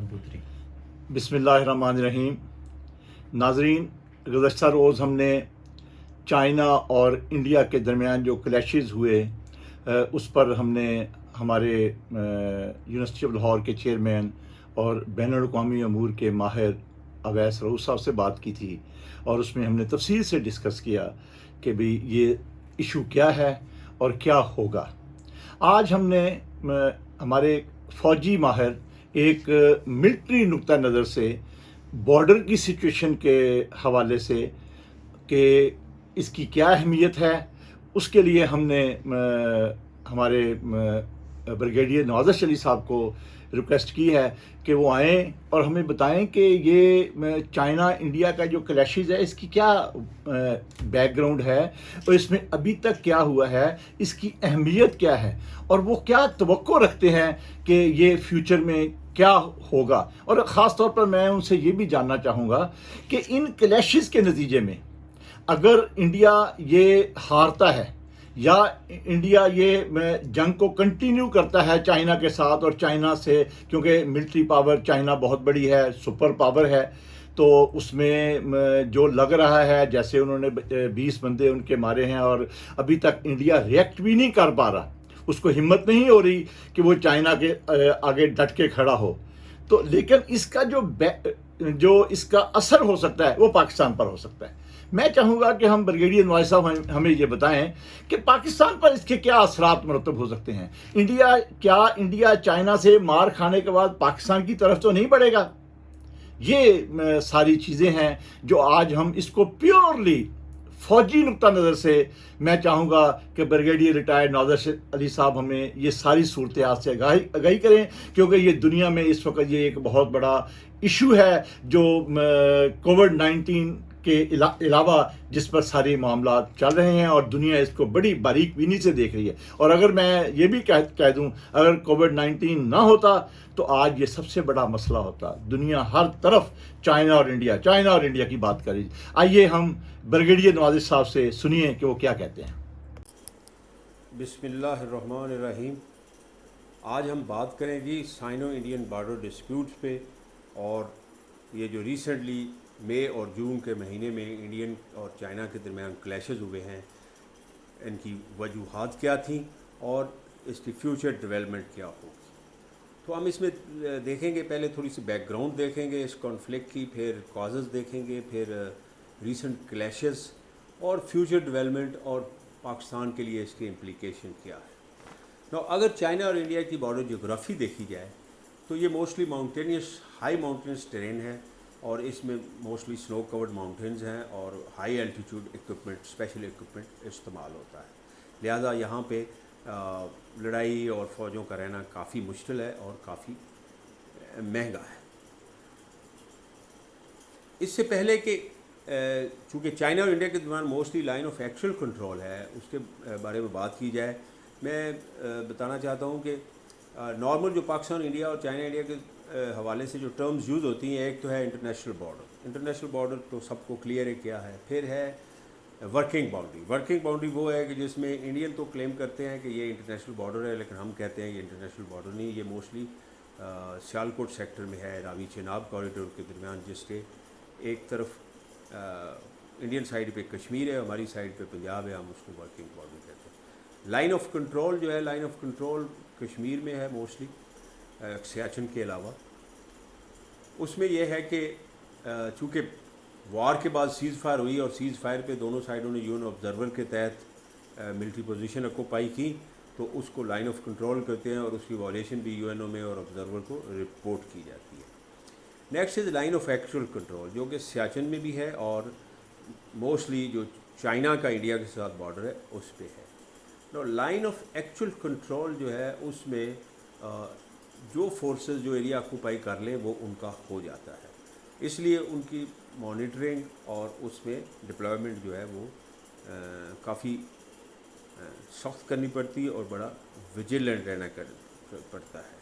1 2 3 बिस्मिल्लाहिर्रहमानिर्रहीम। नाजरीन, गुज़श्ता रोज़ हमने चाइना और इंडिया के दरमियान जो क्लैशेस हुए उस पर हमने हमारे यूनिवर्सिटी ऑफ लाहौर के चेयरमैन और बैनुल-अक़वामी अमूर के माहिर अवैस रऊफ़ साहब से बात की थी, और उसमें हमने तफसील से डिस्कस किया कि भाई ये इशू क्या है और क्या होगा। आज हमने हमारे फ़ौजी माहिर एक मिलिट्री नुक्ता नज़र से बॉर्डर की सिचुएशन के हवाले से कि इसकी क्या अहमियत है, उसके लिए हमने हमारे ब्रिगेडियर नवाज़ अली साहब को रिक्वेस्ट की है कि वो आएँ और हमें बताएं कि ये चाइना इंडिया का जो क्लैशेस है इसकी क्या बैकग्राउंड है और इसमें अभी तक क्या हुआ है, इसकी अहमियत क्या है और वो क्या तवक्को रखते हैं कि ये फ्यूचर में क्या होगा। और ख़ास तौर पर मैं उनसे ये भी जानना चाहूँगा कि इन क्लैशेस के नतीजे में अगर इंडिया ये हारता है या इंडिया ये जंग को कंटिन्यू करता है चाइना के साथ, और चाइना से क्योंकि मिलिट्री पावर चाइना बहुत बड़ी है, सुपर पावर है, तो उसमें जो लग रहा है जैसे उन्होंने 20 बंदे उनके मारे हैं और अभी तक इंडिया रिएक्ट भी नहीं कर पा रहा, उसको हिम्मत नहीं हो रही कि वो चाइना के आगे डट के खड़ा हो। तो लेकिन इसका जो इसका असर हो सकता है वो पाकिस्तान पर हो सकता है। मैं चाहूँगा कि हम ब्रिगेडियर नवाज़ साहब हमें ये बताएं कि पाकिस्तान पर इसके क्या असरात मरतब हो सकते हैं। इंडिया चाइना से मार खाने के बाद पाकिस्तान की तरफ तो नहीं बढ़ेगा। ये सारी चीज़ें हैं जो आज हम इसको प्योरली फ़ौजी नुक्ता नज़र से मैं चाहूँगा कि ब्रिगेडियर रिटायर्ड नवाज़ अली साहब हमें ये सारी सूरत हाल से आगाही करें, क्योंकि ये दुनिया में इस वक्त ये एक बहुत बड़ा इशू है जो कोविड-19 के अलावा जिस पर सारे मामला चल रहे हैं और दुनिया इसको बड़ी बारीक बीनी से देख रही है। और अगर मैं ये भी कह दूं, अगर कोविड-19 ना होता तो आज ये सबसे बड़ा मसला होता। दुनिया हर तरफ चाइना और इंडिया की बात कर रही है। आइए हम ब्रिगेडियर नवाज़ साहब से सुनिए कि वो क्या कहते हैं। बिस्मिल्लाहिर्रहमानिर्रहीम। आज हम बात करें जी साइनो इंडियन बॉर्डर डिस्प्यूट्स पे, और ये जो रिसेंटली मई और जून के महीने में इंडियन और चाइना के दरमियान क्लैशेस हुए हैं, इनकी वजूहात क्या थी और इसकी फ्यूचर डेवलपमेंट क्या होगी। तो हम इसमें देखेंगे, पहले थोड़ी सी बैकग्राउंड देखेंगे इस कॉन्फ्लिक्ट की, फिर कॉजेज़ देखेंगे, फिर रीसेंट क्लैशेस और फ्यूचर डेवलपमेंट और पाकिस्तान के लिए इसके इम्प्लीकेशन क्या है। now, अगर चाइना और इंडिया की बॉर्डर जोग्राफ़ी देखी जाए तो ये mostly mountainous high mountains terrain है, और इसमें मोस्टली स्नो कवर्ड माउंटेन्स हैं और high altitude equipment, special equipment इस्तेमाल होता है। लिहाजा यहाँ पे लड़ाई और फ़ौजों का रहना काफ़ी मुश्किल है और काफ़ी महंगा है। इससे पहले कि चूँकि चाइना और इंडिया के दरमियान mostly line of actual control है, उसके बारे में बात की जाए, मैं बताना चाहता हूँ कि नॉर्मल जो पाकिस्तान इंडिया और चाइना इंडिया के हवाले से जो टर्म्स यूज़ होती हैं, एक तो है इंटरनेशनल बॉर्डर। इंटरनेशनल बॉर्डर तो सबको क्लियर है क्या है। फिर है वर्किंग बाउंड्री। वर्किंग बाउंड्री वो है कि जिसमें इंडियन तो क्लेम करते हैं कि ये इंटरनेशनल बॉर्डर है, लेकिन हम कहते हैं ये इंटरनेशनल बॉर्डर नहीं, ये मोस्टली सियालकोट सेक्टर में है, रावी चेनाब कॉरिडोर के दरमियान, जिसके एक तरफ इंडियन साइड पे कश्मीर है, हमारी साइड पे पंजाब है, हम उसको वर्किंग बॉर्डर कहते हैं। लाइन ऑफ कंट्रोल जो है, लाइन ऑफ कंट्रोल कश्मीर में है मोस्टली, सियाचिन के अलावा। उसमें यह है कि चूँकि वार के बाद सीज़ फायर हुई और सीज़ फायर पे दोनों साइडों ने यूएन ऑब्जर्वर के तहत मिलिट्री पोजीशन ऑक्यूपाई की, तो उसको लाइन ऑफ कंट्रोल करते हैं और उसकी वॉलेशन भी यूएनओ में और ऑब्जर्वर को रिपोर्ट की जाती है। Next is line of actual control, जो कि सियाचिन में भी है और मोस्टली जो चाइना का इंडिया के साथ बॉर्डर है उस पर है। तो लाइन ऑफ एक्चुअल कंट्रोल जो है उसमें जो फोर्सेस जो एरिया ऑक्यूपाई कर लें वो उनका हो जाता है, इसलिए उनकी मॉनिटरिंग और उसमें डिप्लॉयमेंट जो है वो काफ़ी सख्त करनी पड़ती है और बड़ा विजिलेंट रहना पड़ता है।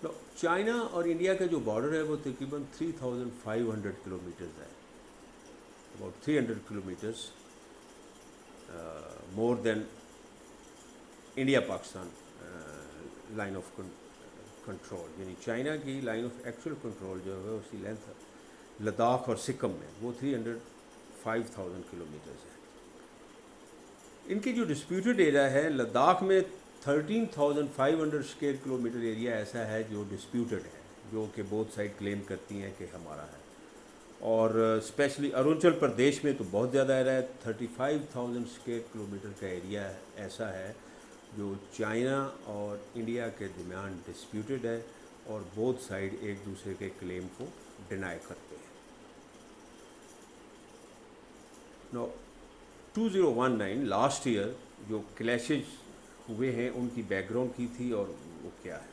तो चाइना और इंडिया का जो बॉर्डर है वो तकरीबन 3500 किलोमीटर्स है, about 300 kilometres more than India Pakistan line of control یعنی چائنا کی لائن آف ایکچوئل کنٹرول جو ہے اس کی لینتھ لداخ اور سکم میں وہ 305,000 کلومیٹرز ہے. ان کی جو ڈسپیوٹڈ ایریا ہے لداخ میں 13,500 اسکوائر کلومیٹر ایریا ایسا ہے جو ڈسپیوٹڈ ہے, جو کہ بہت سائڈ کلیم کرتی ہیں کہ ہمارا ہے. اور اسپیشلی اروناچل پردیش میں تو بہت زیادہ ایریا ہے, 35,000 اسکوائر کلومیٹر کا ایریا ایسا ہے جو چائنا اور انڈیا کے درمیان ڈسپیوٹڈ ہے اور بہت سائڈ ایک دوسرے کے کلیم کو ڈینائی کرتے ہیں. نو 2019 لاسٹ ایئر جو کلیشز ہوئے ہیں ان کی بیک گراؤنڈ کی تھی اور وہ کیا ہے.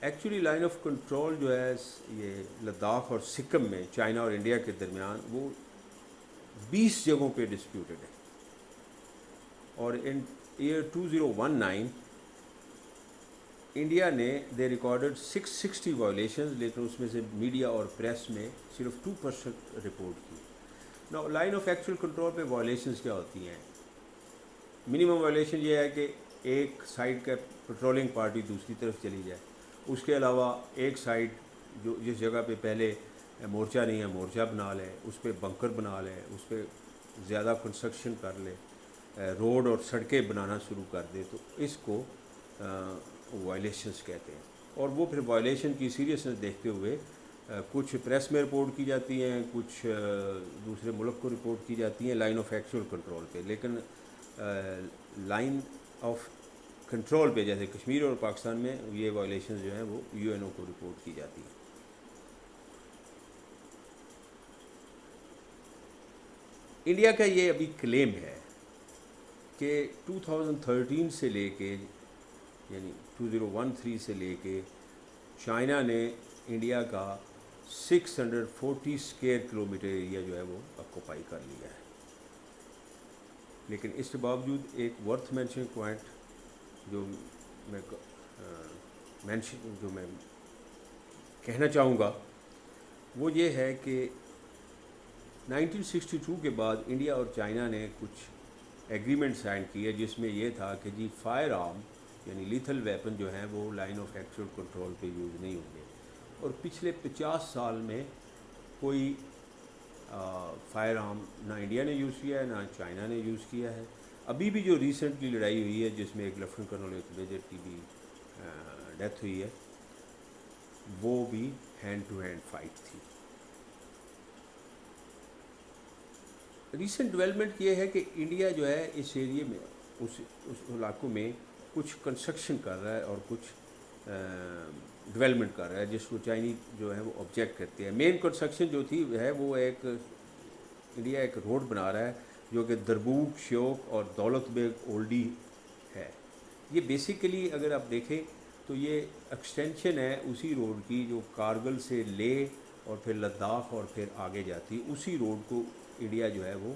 ایکچولی لائن آف کنٹرول جو ہے یہ لداخ اور سکم میں چائنا اور انڈیا کے درمیان وہ 20 جگہوں پہ ڈسپیوٹڈ ہے. اور ان ایئر 2019 انڈیا نے دے ریکارڈڈ 660 وائلیشنز, لیکن اس میں سے میڈیا اور پریس میں صرف 2% رپورٹ کی. نا لائن آف ایکچوئل کنٹرول پہ وائلیشنز کیا ہوتی ہیں؟ منیمم وائلیشن یہ ہے کہ ایک سائڈ کا پٹرولنگ پارٹی دوسری طرف چلی جائے, اس کے علاوہ ایک سائڈ جو جس جگہ پہ پہلے مورچہ نہیں ہے مورچہ بنا لے, اس پہ بنکر بنا لے, اس پہ زیادہ کنسٹرکشن کر لے, روڈ اور سڑکیں بنانا شروع کر دے, تو اس کو وائلیشنز کہتے ہیں. اور وہ پھر وائلیشن کی سیریسنس دیکھتے ہوئے کچھ پریس میں رپورٹ کی جاتی ہیں, کچھ دوسرے ملک کو رپورٹ کی جاتی ہیں لائن آف ایکچوئل کنٹرول پہ. لیکن لائن آف کنٹرول پہ جیسے کشمیر اور پاکستان میں یہ وائلیشنز جو ہیں وہ یو این او کو رپورٹ کی جاتی ہیں. انڈیا کا یہ ابھی کلیم ہے کہ 2013 سے لے کے یعنی 2013 سے لے کے چائنا نے انڈیا کا 640 اسکوائر کلومیٹر ایریا جو ہے وہ آکوپائی کر لیا ہے. لیکن اس کے باوجود ایک ورتھ مینشن پوائنٹ جو میں کہنا چاہوں گا وہ یہ ہے کہ 1962 کے بعد انڈیا اور چائنا نے کچھ ایگریمنٹ سائن کیے جس میں یہ تھا کہ جی فائر آرم یعنی لیتھل ویپن جو ہیں وہ لائن آف ایکچوئل کنٹرول پہ یوز نہیں ہوں گے. اور پچھلے 50 سال میں کوئی فائر آرم نہ انڈیا نے یوز کیا ہے نہ چائنا نے یوز کیا ہے. ابھی بھی جو ریسنٹلی لڑائی ہوئی ہے جس میں ایک لیفٹنٹ کرنل ایک میجر کی بھی ڈیتھ ہوئی ہے وہ بھی ہینڈ ٹو ہینڈ فائٹ تھی. ریسنٹ ڈیولپمنٹ یہ ہے کہ انڈیا جو ہے اس ایریے میں اس علاقوں میں کچھ کنسٹرکشن کر رہا ہے اور کچھ ڈیولپمنٹ کر رہا ہے جس کو چائنی جو ہے وہ آبجیکٹ کرتے ہیں. مین کنسٹرکشن جو تھی ہے وہ ایک انڈیا ایک روڈ بنا رہا ہے جو کہ دربوک شیوک اور دولت بیگ اولڈی ہے. یہ بیسیکلی اگر آپ دیکھیں تو یہ ایکسٹینشن ہے اسی روڈ کی جو کارگل سے لے اور پھر لداخ اور پھر آگے جاتی. اسی روڈ کو انڈیا جو ہے وہ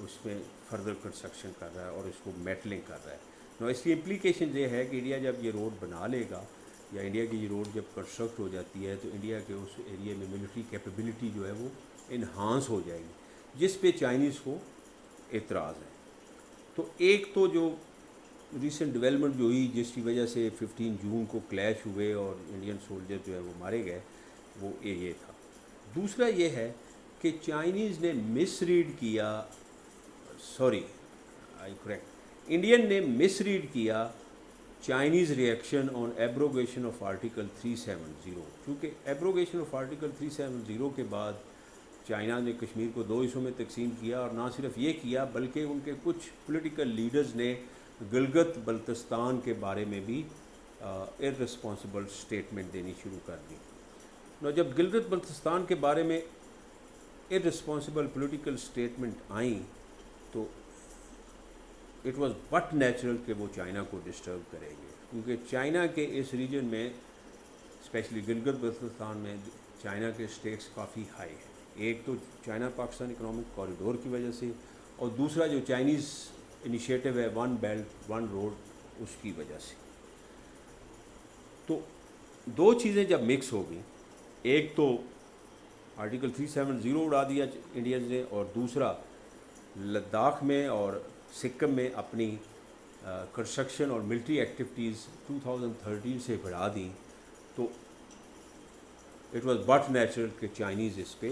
اس میں فردر کنسٹرکشن کر رہا ہے اور اس کو میٹلنگ کر رہا ہے. نو اس کی امپلیکیشن یہ ہے کہ انڈیا جب یہ روڈ بنا لے گا یا انڈیا کی یہ روڈ جب کنسٹرکٹ ہو جاتی ہے تو انڈیا کے اس ایریے میں ملٹری کیپیبلٹی جو ہے وہ انہانس ہو جائے گی جس پہ چائنیز کو اعتراض ہے. تو ایک تو جو ریسنٹ ڈیولپمنٹ جو ہوئی جس کی وجہ سے 15 جون کو کلیش ہوئے اور انڈین سولجر جو ہے وہ مارے گئے وہ یہ تھا. دوسرا یہ ہے کہ چائنیز نے مس ریڈ کیا انڈین نے مس ریڈ کیا Chinese reaction on abrogation of article 370. چونکہ ایبروگیشن آف آرٹیکل 370 کے بعد چائنا نے کشمیر کو 2 حصوں میں تقسیم کیا اور نہ صرف یہ کیا بلکہ ان کے کچھ پولیٹیکل لیڈرز نے گلگت بلتستان کے بارے میں بھی ارسپانسبل سٹیٹمنٹ دینی شروع کر دی. جب گلگت بلتستان کے بارے میں ارسپانسبل پولیٹیکل سٹیٹمنٹ آئیں تو اٹ واز بٹ نیچرل کہ وہ چائنا کو ڈسٹرب کریں گے کیونکہ چائنا کے اس ریجن میں اسپیشلی گلگت بلتستان میں چائنا کے اسٹیکس کافی ہائی ہیں. ایک تو چائنا پاکستان اکنامک کوریڈور کی وجہ سے اور دوسرا جو چائنیز انیشیٹو ہے ون بیلٹ ون روڈ اس کی وجہ سے. تو دو چیزیں جب مکس ہو گئیں, ایک تو آرٹیکل 370 اڑا دیا انڈینز نے اور دوسرا لداخ میں اور سکم میں اپنی कंस्ट्रक्शन और मिलिट्री एक्टिविटीज़ 2013 से बढ़ा दी तो इट वाज बट नेचुरल कि चाइनीज़ इस पे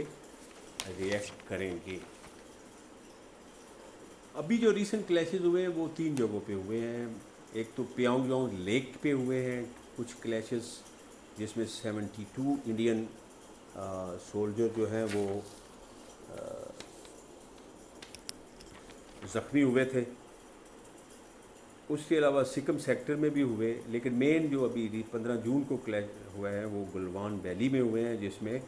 रिएक्ट करेंगे। अभी जो रीसेंट क्लैशेस हुए हैं वो 3 जगहों पे हुए हैं। एक तो प्यांगयांग लेक पे हुए हैं कुछ क्लैशेस जिसमें 72 इंडियन सोल्जर जो हैं वो ज़ख्मी हुए थे। उसके अलावा सिक्किम सेक्टर में भी हुए, लेकिन मेन जो अभी 15 जून को क्लैश हुआ है वो गलवान वैली में हुए हैं जिसमें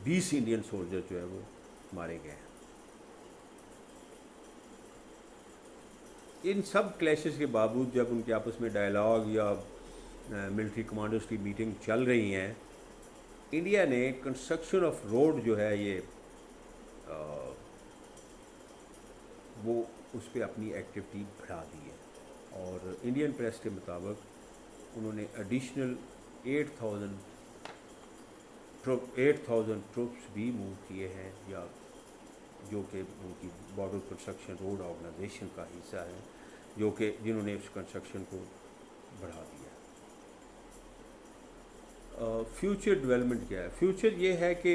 20 इंडियन सोल्जर जो है वो मारे गए हैं। इन सब क्लैशेस के बावजूद जब उनके आपस में डायलॉग या मिलिट्री कमांडर्स की मीटिंग चल रही हैं, इंडिया ने कंस्ट्रक्शन ऑफ रोड जो है ये वो उस पर अपनी एक्टिविटी बढ़ा दी है और इंडियन प्रेस के मुताबिक उन्होंने एडिशनल 8,000 ट्रुप्स भी मूव किए हैं या जो कि उनकी बॉर्डर कंस्ट्रक्शन रोड ऑर्गेनाइजेशन का हिस्सा है जो कि जिन्होंने उस कंस्ट्रक्शन को बढ़ा दिया। फ्यूचर डेवलपमेंट क्या है? फ्यूचर ये है कि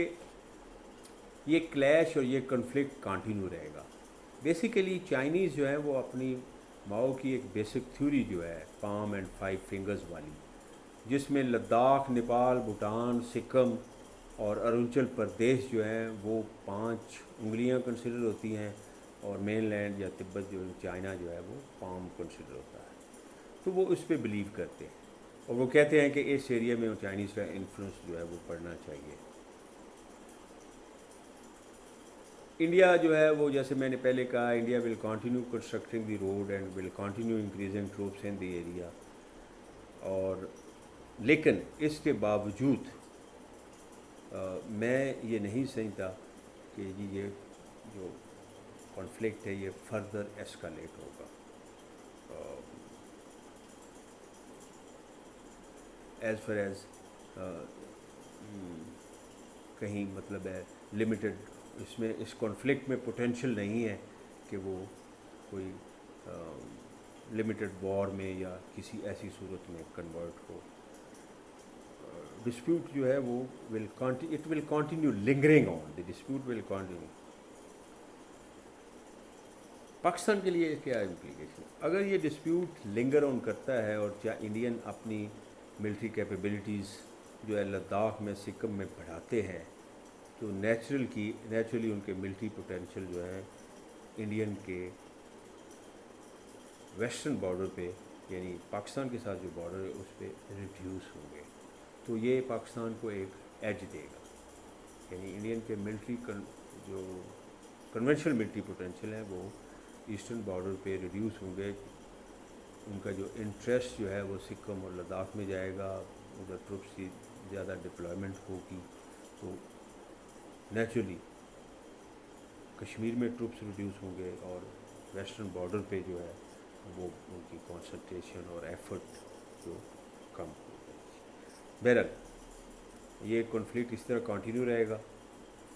ये क्लैश और ये कन्फ्लिक्ट कंटिन्यू रहेगा। बेसिकली चाइनीज़ जो है वो अपनी माओ की एक बेसिक थ्योरी जो है पाम एंड 5 फिंगर्स वाली, जिसमें लद्दाख, नेपाल, भूटान, सिक्किम और अरुणाचल प्रदेश जो है वो 5 उंगलियां कंसिडर होती हैं और मेनलैंड या तिब्बत जो चाइना जो है वो पाम कंसिडर होता है। तो वो उस पर बिलीव करते हैं और वो कहते हैं कि इस एरिया में चाइनीज़ का इन्फ्लुएंस जो है वो पड़ना चाहिए। इंडिया जो है वो जैसे मैंने पहले कहा, India will continue constructing the road and will continue increasing troops in the area. और लेकिन इसके बावजूद मैं ये नहीं समझता कि ये जो कॉन्फ्लिक्ट है ये फर्दर एस्केलेट होगा। एज़ फार एज़ कहीं मतलब है लिमिटेड इसमें इस कॉन्फ्लिक्ट में पोटेंशियल नहीं है कि वो कोई लिमिटेड वॉर में या किसी ऐसी सूरत में कन्वर्ट हो। डिस्प्यूट जो है वो it will continue lingering on, the dispute will continue. Pakistan के लिए क्या इम्प्लीकेशन? अगर ये डिस्प्यूट लिंगर ऑन करता है और क्या इंडियन अपनी मिलिट्री कैपेबिलिटीज़ जो है लद्दाख में, सिक्किम में बढ़ाते हैं तो नेचुरली उनके मिलिट्री पोटेंशियल जो है इंडियन के वेस्टर्न बॉर्डर पे यानी पाकिस्तान के साथ जो बॉर्डर है उस पर रिड्यूस होंगे। तो ये पाकिस्तान को एक एज देगा, यानी इंडियन के मिलिट्री जो कन्वेंशनल मिलिट्री पोटेंशियल है वो ईस्टर्न बॉर्डर पे रिड्यूस होंगे। उनका जो इंटरेस्ट जो है वो सिक्किम और लद्दाख में जाएगा, उधर ट्रुप्स की ज़्यादा डिप्लॉयमेंट होगी तो नेचुरली कश्मीर में ट्रुप्स रिड्यूस होंगे और वेस्टर्न बॉर्डर पे जो है वो उनकी कंसंट्रेशन और एफर्ट जो कम हो जाएगी। बहरहाल ये कॉन्फ्लिक्ट इस तरह कंटिन्यू रहेगा,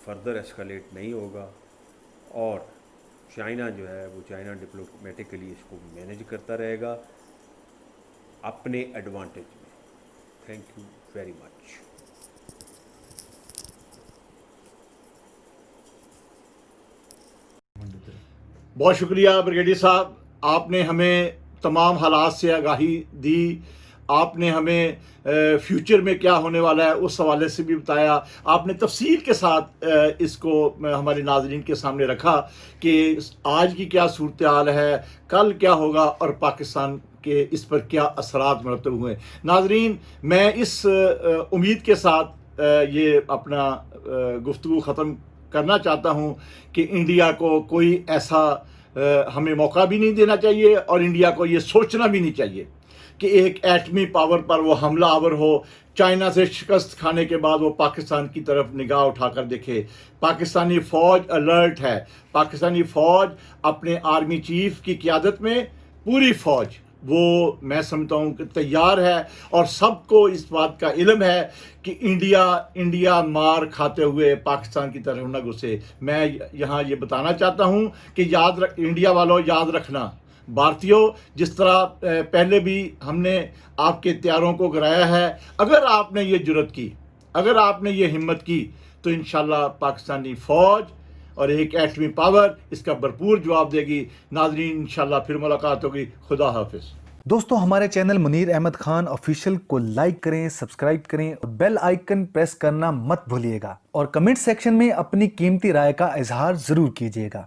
फर्दर एस्केलेट नहीं होगा और चाइना जो है वो चाइना डिप्लोमेटिकली इसको मैनेज करता रहेगा अपने एडवांटेज में। Thank you very much. बहुत शुक्रिया ब्रिगेडियर साहब, आपने हमें तमाम हालात से आगाही दी, आपने हमें फ्यूचर में क्या होने वाला है उस हवाले से भी बताया, आपने तफसील के साथ इसको हमारे नाज़रीन के सामने रखा कि आज की क्या सूरत हाल है, कल क्या होगा और पाकिस्तान के इस पर क्या असरात मरतब हुए। नाज़रीन, मैं इस उम्मीद के साथ ये अपना गुफ्तगू ख़त्म करना चाहता हूँ कि इंडिया को कोई ऐसा हमें मौका भी नहीं देना चाहिए और इंडिया को ये सोचना भी नहीं चाहिए कि एक एटमी पावर पर वो हमला आवर हो। चाइना से शिकस्त खाने के बाद वो पाकिस्तान की तरफ निगाह उठाकर देखे। पाकिस्तानी फ़ौज अलर्ट है, पाकिस्तानी फ़ौज अपने आर्मी चीफ की क़ियादत में पूरी फ़ौज वो मैं समझता हूँ कि तैयार है और सबको इस बात का इल्म है कि इंडिया मार खाते हुए पाकिस्तान की तरफ न घुसे। मैं यहाँ ये बताना चाहता हूँ कि इंडिया वालों याद रखना, भारतीयों, जिस तरह पहले भी हमने आपके हथियारों को गिराया है, अगर आपने ये जुर्रत की, अगर आपने ये हिम्मत की, तो इंशाल्लाह पाकिस्तानी फ़ौज और एक एटमी पावर इसका भरपूर जवाब देगी। नाज़रीन, इंशाल्लाह फिर मुलाकात होगी। खुदा हाफिज़। दोस्तों, हमारे चैनल मुनीर अहमद खान ऑफिशियल को लाइक करें, सब्सक्राइब करें और बेल आइकन प्रेस करना मत भूलिएगा और कमेंट सेक्शन में अपनी कीमती राय का इजहार जरूर कीजिएगा।